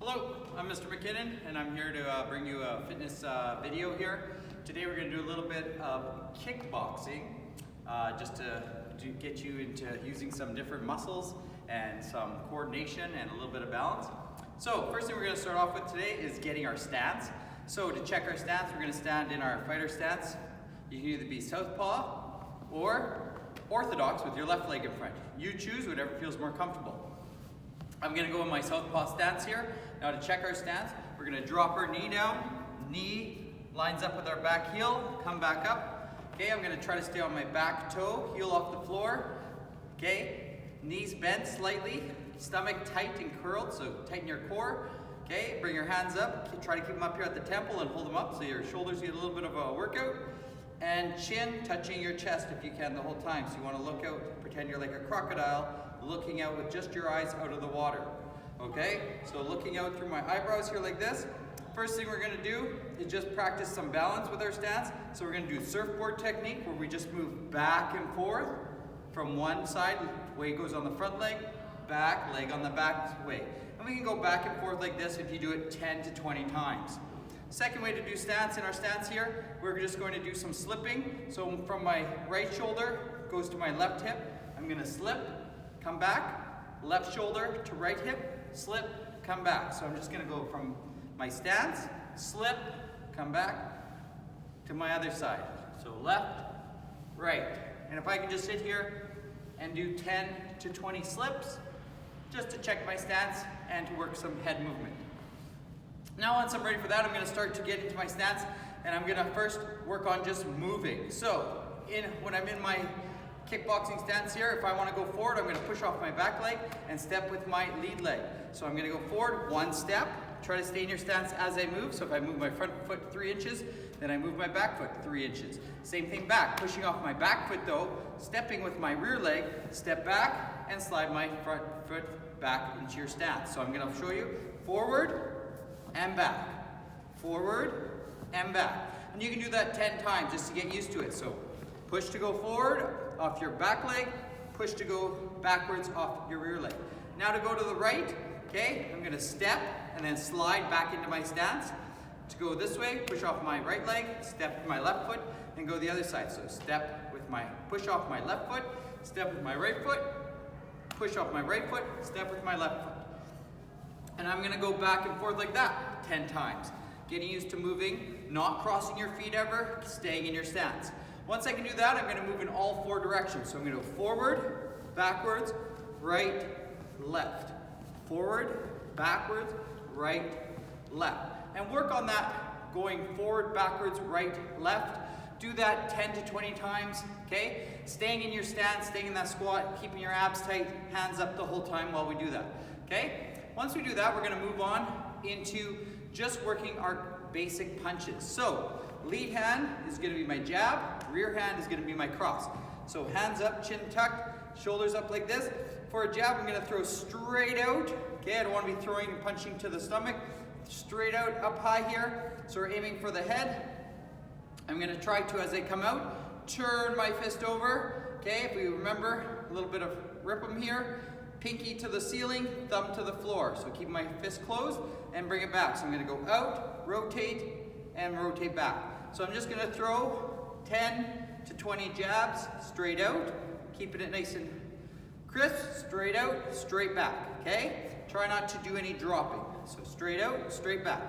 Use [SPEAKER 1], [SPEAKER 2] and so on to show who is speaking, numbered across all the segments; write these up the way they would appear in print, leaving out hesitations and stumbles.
[SPEAKER 1] Hello, I'm Mr. McKinnon and I'm here to bring you a fitness video here. Today we're going to do a little bit of kickboxing just to get you into using some different muscles and some coordination and a little bit of balance. So first thing we're going to start off with today is getting our stance. So to check our stance, we're going to stand in our fighter stance. You can either be southpaw or orthodox with your left leg in front. You choose whatever feels more comfortable. I'm going to go in my southpaw stance here. Now to check our stance, we're going to drop our knee down. Knee lines up with our back heel. Come back up. Okay, I'm going to try to stay on my back toe. Heel off the floor. Okay, knees bent slightly. Stomach tight and curled, so tighten your core. Okay, bring your hands up. Try to keep them up here at the temple and hold them up so your shoulders get a little bit of a workout. And chin touching your chest if you can the whole time. So you want to look out, pretend you're like a crocodile, looking out with just your eyes out of the water. Okay, so looking out through my eyebrows here like this. First thing we're going to do is just practice some balance with our stance. So we're going to do surfboard technique where we just move back and forth from one side, weight goes on the front leg, back, leg on the back way. And we can go back and forth like this if you do it 10 to 20 times. Second way to do stance in our stance here, we're just going to do some slipping. So from my right shoulder goes to my left hip. I'm going to slip, come back, left shoulder to right hip, slip, come back. So I'm just going to go from my stance, slip, come back to my other side. So left, right. And if I can just sit here and do 10 to 20 slips, just to check my stance and to work some head movement. Now once I'm ready for that, I'm going to start to get into my stance and I'm going to first work on just moving. So when I'm in my kickboxing stance here, if I want to go forward, I'm going to push off my back leg and step with my lead leg. So I'm going to go forward one step, try to stay in your stance as I move. So if I move my front foot 3 inches, then I move my back foot 3 inches. Same thing back, pushing off my back foot though, stepping with my rear leg, step back and slide my front foot back into your stance. So I'm going to show you forward and back, forward and back. And you can do that 10 times just to get used to it. So push to go forward off your back leg, push to go backwards off your rear leg. Now to go to the right, okay, I'm going to step and then slide back into my stance. To go this way, push off my right leg, step with my left foot, and go the other side. So step with my, push off my left foot, step with my right foot, push off my right foot, step with my left foot. And I'm going to go back and forth like that 10 times. Getting used to moving, not crossing your feet ever, staying in your stance. Once I can do that, I'm going to move in all 4 directions. So I'm going to go forward, backwards, right, left. Forward, backwards, right, left. And work on that going forward, backwards, right, left. Do that 10 to 20 times, okay? Staying in your stance, staying in that squat, keeping your abs tight, hands up the whole time while we do that, okay? Once we do that, we're going to move on into just working our basic punches. So lead hand is going to be my jab, rear hand is going to be my cross. So hands up, chin tucked, shoulders up like this. For a jab, I'm going to throw straight out. Okay, I don't want to be throwing and punching to the stomach. Straight out, up high here. So we're aiming for the head. I'm going to try to, as they come out, turn my fist over. Okay, if we remember, a little bit of rip them here. Pinky to the ceiling, thumb to the floor. So keep my fist closed and bring it back. So I'm going to go out, rotate, and rotate back. So I'm just going to throw 10 to 20 jabs straight out, keeping it nice and crisp, straight out, straight back, okay? Try not to do any dropping. So straight out, straight back.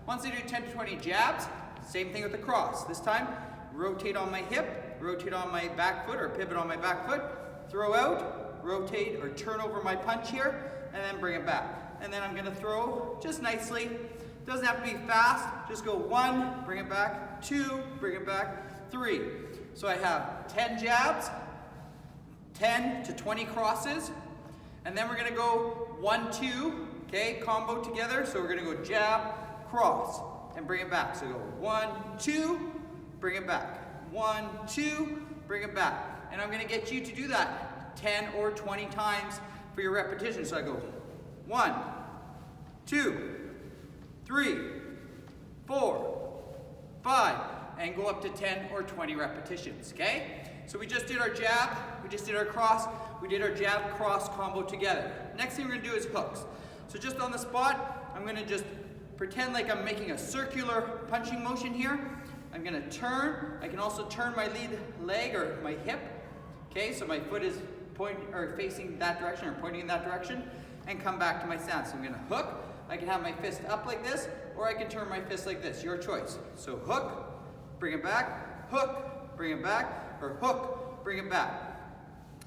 [SPEAKER 1] Once I do 10 to 20 jabs, same thing with the cross. This time, rotate on my hip, rotate on my back foot or pivot on my back foot, throw out, rotate or turn over my punch here, and then bring it back. And then I'm going to throw just nicely. Doesn't have to be fast. Just go 1, bring it back, 2, bring it back, 3. So I have 10 jabs, 10 to 20 crosses, and then we're going to go 1, 2, okay, combo together. So we're going to go jab, cross, and bring it back. So go 1, 2, bring it back. 1, 2, bring it back. And I'm going to get you to do that 10 or 20 times for your repetition. So I go 1, 2, 3, 4, 5, and go up to 10 or 20 repetitions, okay? So we just did our jab, we just did our cross, we did our jab cross combo together. Next thing we're gonna do is hooks. So just on the spot, I'm gonna just pretend like I'm making a circular punching motion here. I'm gonna turn. I can also turn my lead leg or my hip. Okay, so my foot is pointing or facing that direction or pointing in that direction, and come back to my stance. So I'm gonna hook. I can have my fist up like this, or I can turn my fist like this, your choice. So hook, bring it back, hook, bring it back, or hook, bring it back.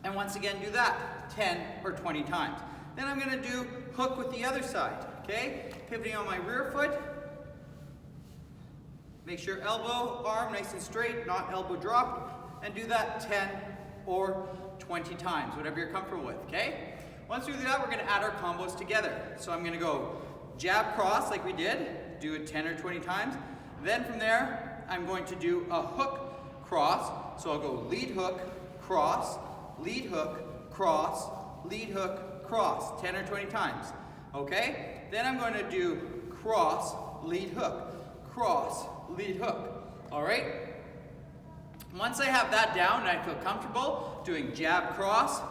[SPEAKER 1] And once again, do that 10 or 20 times. Then I'm gonna do hook with the other side, okay? Pivoting on my rear foot. Make sure elbow, arm nice and straight, not elbow dropped, and do that 10 or 20 times, whatever you're comfortable with, okay? Once we do that, we're gonna add our combos together. So I'm gonna go jab cross like we did, do it 10 or 20 times. Then from there, I'm going to do a hook cross. So I'll go lead hook, cross, lead hook, cross, lead hook, cross, 10 or 20 times, okay? Then I'm going to do cross, lead hook, cross, lead hook, all right? Once I have that down and I feel comfortable doing jab cross,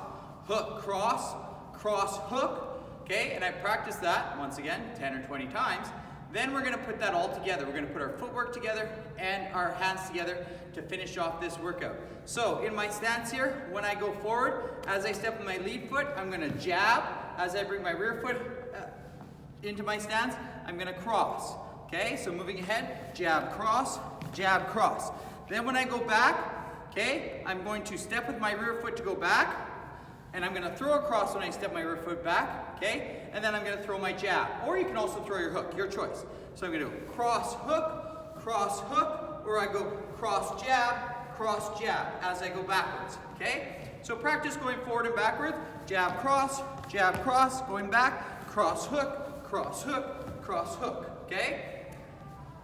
[SPEAKER 1] hook cross, cross hook, okay, and I practice that, once again, 10 or 20 times, then we're gonna put that all together. We're gonna put our footwork together and our hands together to finish off this workout. So in my stance here, when I go forward, as I step with my lead foot, I'm gonna jab. As I bring my rear foot into my stance, I'm gonna cross, okay? So moving ahead, jab, cross, jab, cross. Then when I go back, okay, I'm going to step with my rear foot to go back, and I'm gonna throw a cross when I step my rear foot back, okay? And then I'm gonna throw my jab. Or you can also throw your hook, your choice. So I'm gonna go cross hook, or I go cross jab, as I go backwards, okay? So practice going forward and backwards, jab, cross, going back, cross hook, cross hook, okay?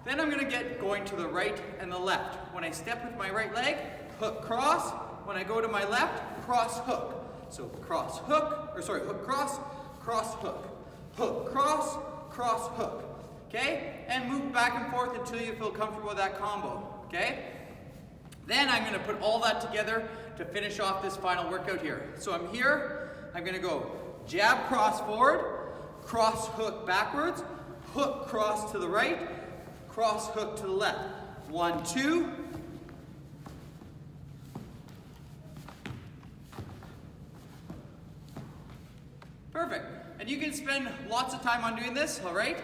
[SPEAKER 1] Then I'm gonna get going to the right and the left. When I step with my right leg, hook, cross. When I go to my left, cross, hook. So cross, hook, hook, cross, hook. Hook, cross, hook. Okay? And move back and forth until you feel comfortable with that combo. Okay? Then I'm gonna put all that together to finish off this final workout here. So I'm here, I'm gonna go jab, cross forward, cross, hook backwards, hook, cross to the right, cross, hook to the left. 1, 2. Perfect. And you can spend lots of time on doing this, all right?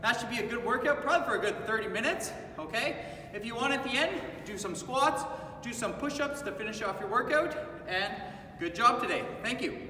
[SPEAKER 1] That should be a good workout, probably for a good 30 minutes, okay? If you want at the end, do some squats, do some push-ups to finish off your workout, and good job today. Thank you.